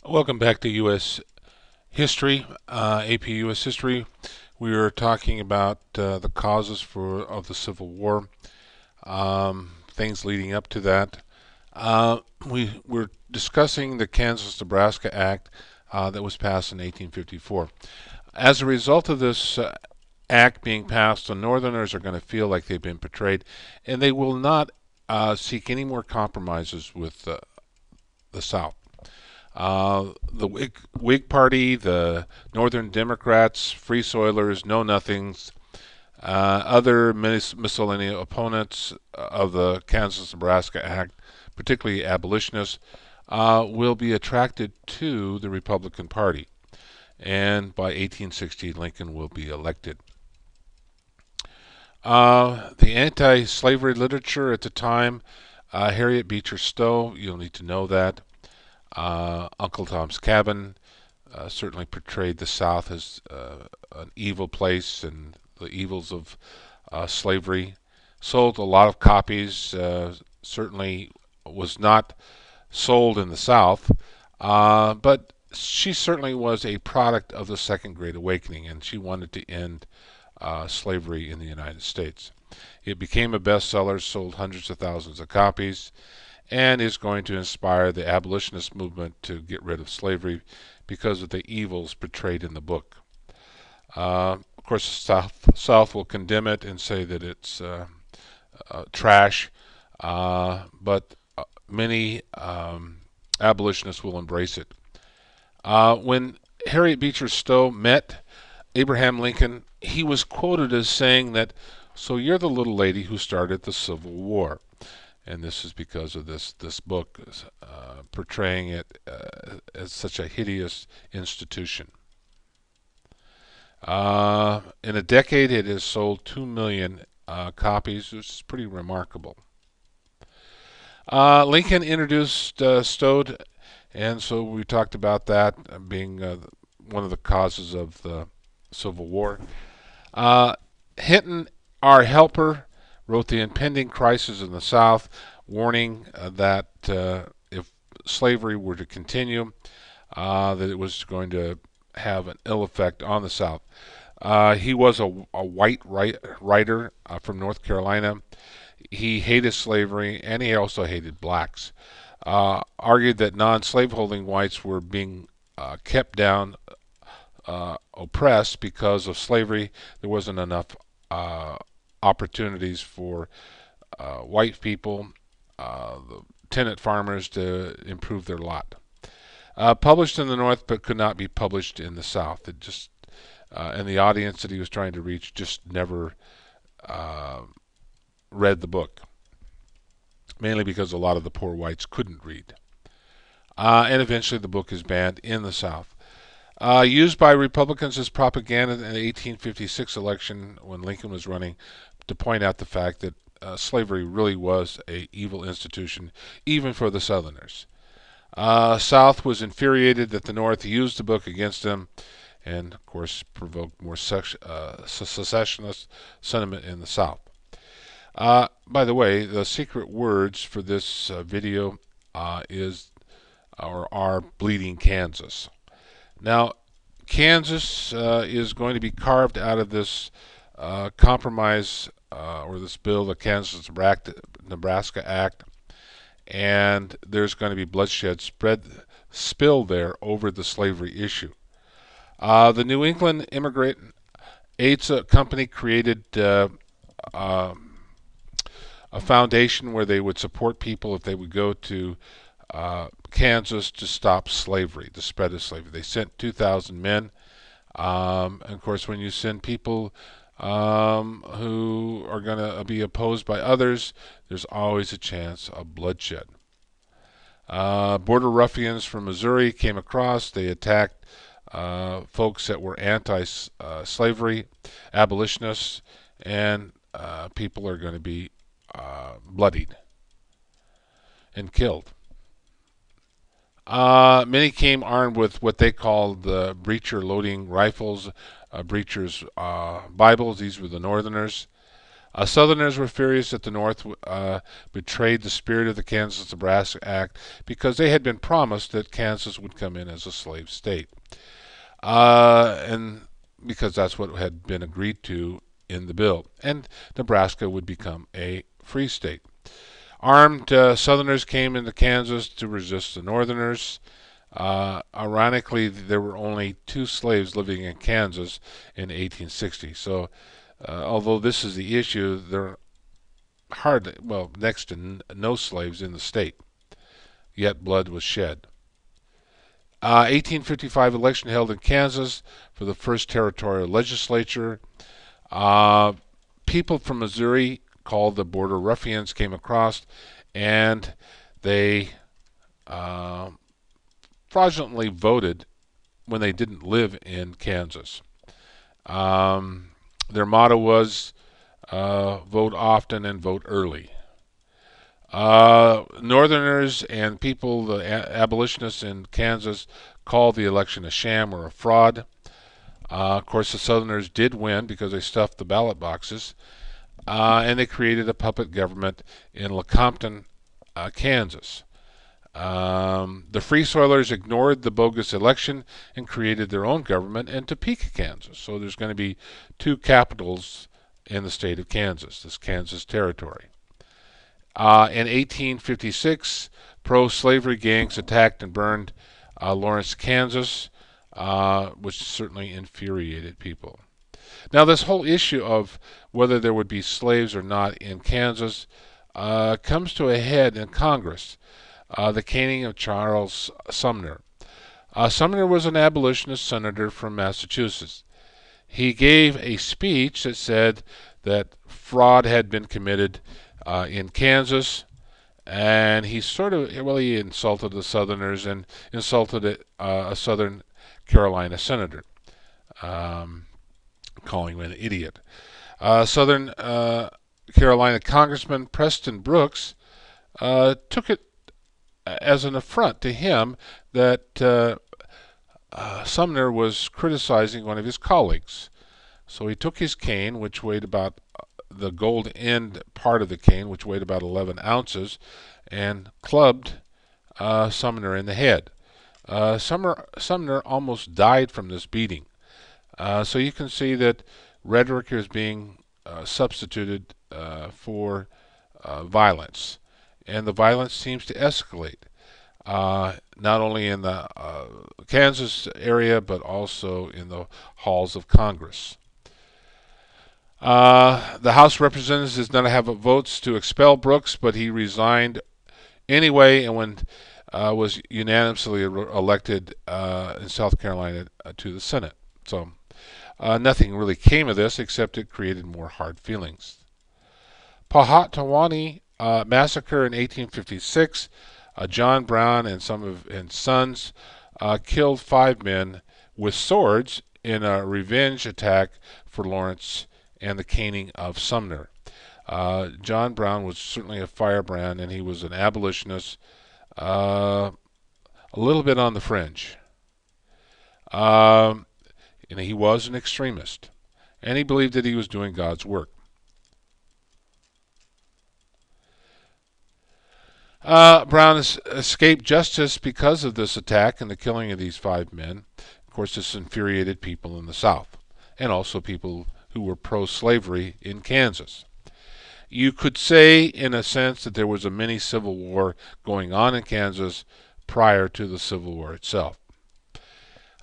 Welcome back to U.S. History, AP U.S. History. We are talking about the causes of the Civil War, things leading up to that. We were discussing the Kansas-Nebraska Act that was passed in 1854. As a result of this act being passed, the Northerners are going to feel like they've been betrayed, and they will not seek any more compromises with the South. The Whig Party, the Northern Democrats, Free Soilers, Know Nothings, other miscellaneous opponents of the Kansas-Nebraska Act, particularly abolitionists, will be attracted to the Republican Party. And by 1860, Lincoln will be elected. The anti-slavery literature at the time, Harriet Beecher Stowe, you'll need to know that. Uncle Tom's Cabin certainly portrayed the South as an evil place and the evils of slavery. Sold a lot of copies. Certainly was not sold in the South, but she certainly was a product of the Second Great Awakening, and she wanted to end slavery in the United States. It became a bestseller, sold hundreds of thousands of copies, and is going to inspire the abolitionist movement to get rid of slavery because of the evils portrayed in the book. Of course, the South will condemn it and say that it's trash, but many abolitionists will embrace it. When Harriet Beecher Stowe met Abraham Lincoln, he was quoted as saying that, "So you're the little lady who started the Civil War." And this is because of this book portraying it as such a hideous institution. In a decade, it has sold 2 million copies, which is pretty remarkable. Lincoln introduced Stowe, and so we talked about that being one of the causes of the Civil War. Hinton R. Helper wrote The Impending Crisis in the South, warning that if slavery were to continue, that it was going to have an ill effect on the South. He was a white writer from North Carolina. He hated slavery, and he also hated blacks. Argued that non-slaveholding whites were being kept down, oppressed because of slavery. There wasn't enough opportunities for white people, the tenant farmers, to improve their lot. Published in the North, but could not be published in the South. It just and the audience that he was trying to reach just never read the book, mainly because a lot of the poor whites couldn't read. And eventually, the book is banned in the South. Used by Republicans as propaganda in the 1856 election when Lincoln was running to point out the fact that slavery really was an evil institution, even for the Southerners. South was infuriated that the North used the book against them, and of course provoked more secessionist sentiment in the South. By the way, the secret words for this video are Bleeding Kansas. Now, Kansas is going to be carved out of this compromise or this bill, the Kansas-Nebraska Act, and there's going to be bloodshed spilled there over the slavery issue. The New England Immigrant Aid Company created a foundation where they would support people if they would go to Kansas to stop slavery, the spread of slavery. They sent 2,000 men. And of course, when you send people who are going to be opposed by others, there's always a chance of bloodshed. Border ruffians from Missouri came across. They attacked folks that were anti-slavery, abolitionists, and people are going to be bloodied and killed. Many came armed with what they called the breacher loading rifles, breachers' Bibles. These were the Northerners. Southerners were furious that the North betrayed the spirit of the Kansas-Nebraska Act because they had been promised that Kansas would come in as a slave state, and because that's what had been agreed to in the bill, and Nebraska would become a free state. Armed Southerners came into Kansas to resist the Northerners. Ironically, there were only 2 slaves living in Kansas in 1860. So, although this is the issue, there are hardly, well, next to no slaves in the state. Yet blood was shed. 1855 election held in Kansas for the first territorial legislature. People from Missouri, called the Border Ruffians, came across, and they fraudulently voted when they didn't live in Kansas. Their motto was vote often and vote early. Northerners and people, the abolitionists in Kansas, called the election a sham or a fraud. Of course, the Southerners did win because they stuffed the ballot boxes, and they created a puppet government in Lecompton, Kansas. The Free Soilers ignored the bogus election and created their own government in Topeka, Kansas. So there's going to be 2 capitals in the state of Kansas, this Kansas Territory. In 1856, pro-slavery gangs attacked and burned Lawrence, Kansas, which certainly infuriated people. Now, this whole issue of whether there would be slaves or not in Kansas comes to a head in Congress. The caning of Charles Sumner. Sumner was an abolitionist senator from Massachusetts. He gave a speech that said that fraud had been committed in Kansas, and he he insulted the Southerners and insulted a Southern Carolina senator, calling him an idiot. Southern Carolina Congressman Preston Brooks took it as an affront to him that Sumner was criticizing one of his colleagues. So he took his cane, which weighed about the gold end part of the cane, which weighed about 11 ounces, and clubbed Sumner in the head. Sumner almost died from this beating. So you can see that rhetoric is being substituted for violence. And the violence seems to escalate, not only in the Kansas area, but also in the halls of Congress. The House of Representatives does not have votes to expel Brooks, but he resigned anyway, and was unanimously elected in South Carolina to the Senate. So nothing really came of this, except it created more hard feelings. Pottawatomie massacre in 1856. John Brown and some of his sons killed 5 men with swords in a revenge attack for Lawrence and the caning of Sumner. John Brown was certainly a firebrand, and he was an abolitionist, a little bit on the fringe. And he was an extremist, and he believed that he was doing God's work. Brown escaped justice because of this attack and the killing of these 5 men. Of course, this infuriated people in the South, and also people who were pro-slavery in Kansas. You could say, in a sense, that there was a mini civil war going on in Kansas prior to the Civil War itself.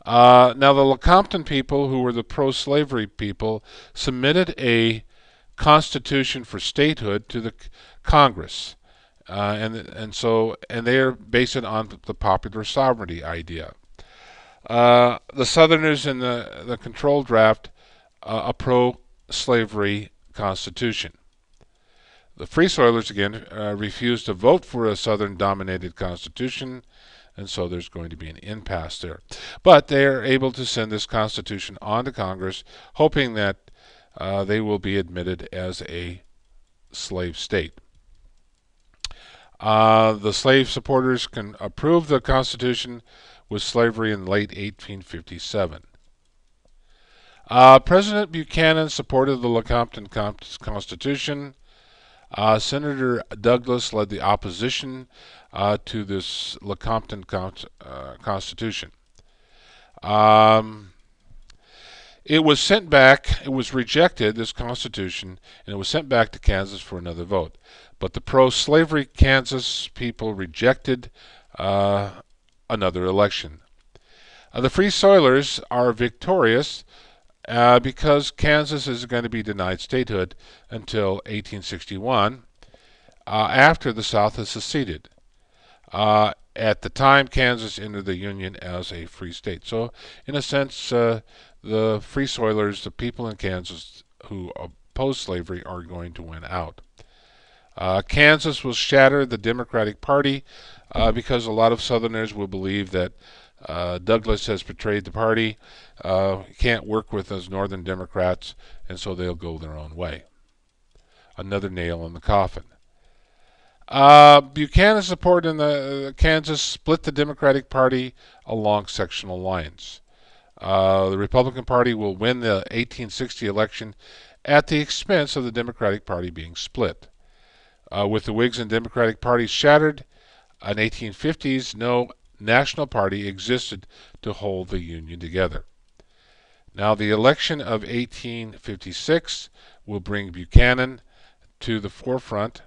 Now, the Lecompton people, who were the pro-slavery people, submitted a constitution for statehood to the Congress. And they're based it on the popular sovereignty idea. The Southerners in the control draft a pro-slavery constitution. The Free Soilers again refused to vote for a Southern-dominated constitution, and so there's going to be an impasse there. But they are able to send this constitution on to Congress, hoping that they will be admitted as a slave state. The slave supporters can approve the Constitution with slavery in late 1857. President Buchanan supported the Lecompton Constitution. Senator Douglas led the opposition to this Lecompton Constitution. Um, it was sent back, it was rejected, this Constitution, and it was sent back to Kansas for another vote. But the pro slavery Kansas people rejected another election. The Free Soilers are victorious because Kansas is going to be denied statehood until 1861, after the South has seceded. At the time, Kansas entered the Union as a free state. So, in a sense, the Free Soilers, the people in Kansas who oppose slavery, are going to win out. Kansas will shatter the Democratic Party because a lot of Southerners will believe that Douglas has betrayed the party, can't work with those Northern Democrats, and so they'll go their own way. Another nail in the coffin. Buchanan's support in Kansas split the Democratic Party along sectional lines. The Republican Party will win the 1860 election at the expense of the Democratic Party being split. With the Whigs and Democratic parties shattered in 1850s, no national party existed to hold the Union together. Now, the election of 1856 will bring Buchanan to the forefront,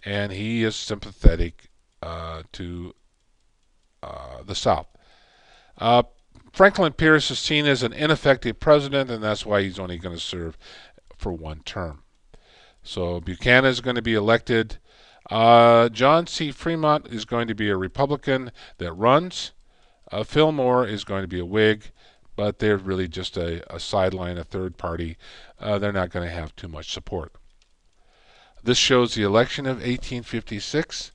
and he is sympathetic to the South. Franklin Pierce is seen as an ineffective president, and that's why he's only going to serve for one term. So Buchanan is going to be elected. John C. Fremont is going to be a Republican that runs. Fillmore is going to be a Whig, but they're really just a sideline, a third party. They're not going to have too much support. This shows the election of 1856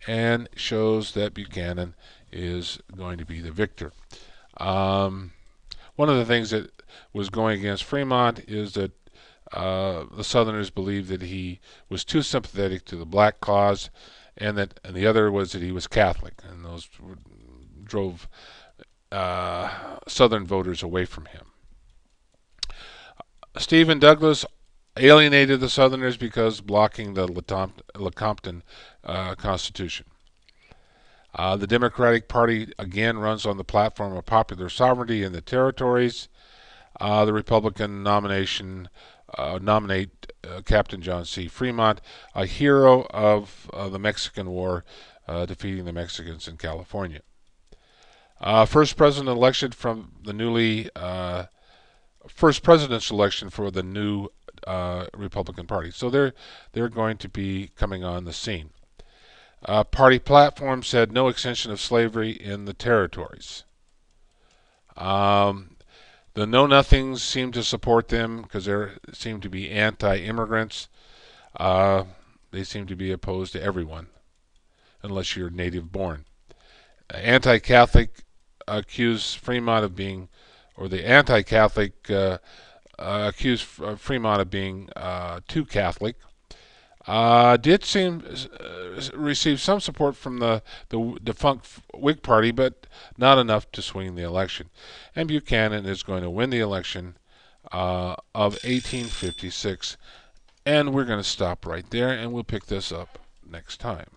and shows that Buchanan is going to be the victor. One of the things that was going against Fremont is that the Southerners believed that he was too sympathetic to the black cause, and the other was that he was Catholic, and those drove Southern voters away from him. Stephen Douglas alienated the Southerners because blocking the Lecompton Constitution. The Democratic Party again runs on the platform of popular sovereignty in the territories. The Republican nominate Captain John C. Fremont, a hero of the Mexican War, defeating the Mexicans in California. First presidential election for the new Republican Party. So they're going to be coming on the scene. Party platform said no extension of slavery in the territories. The Know-Nothings seem to support them because they seem to be anti-immigrants. They seem to be opposed to everyone, unless you're native-born. Anti-Catholic accuse Fremont of being, or the anti-Catholic accuse Fremont of being too Catholic. Did seem receive some support from the defunct Whig Party, but not enough to swing the election. And Buchanan is going to win the election of 1856. And we're going to stop right there, and we'll pick this up next time.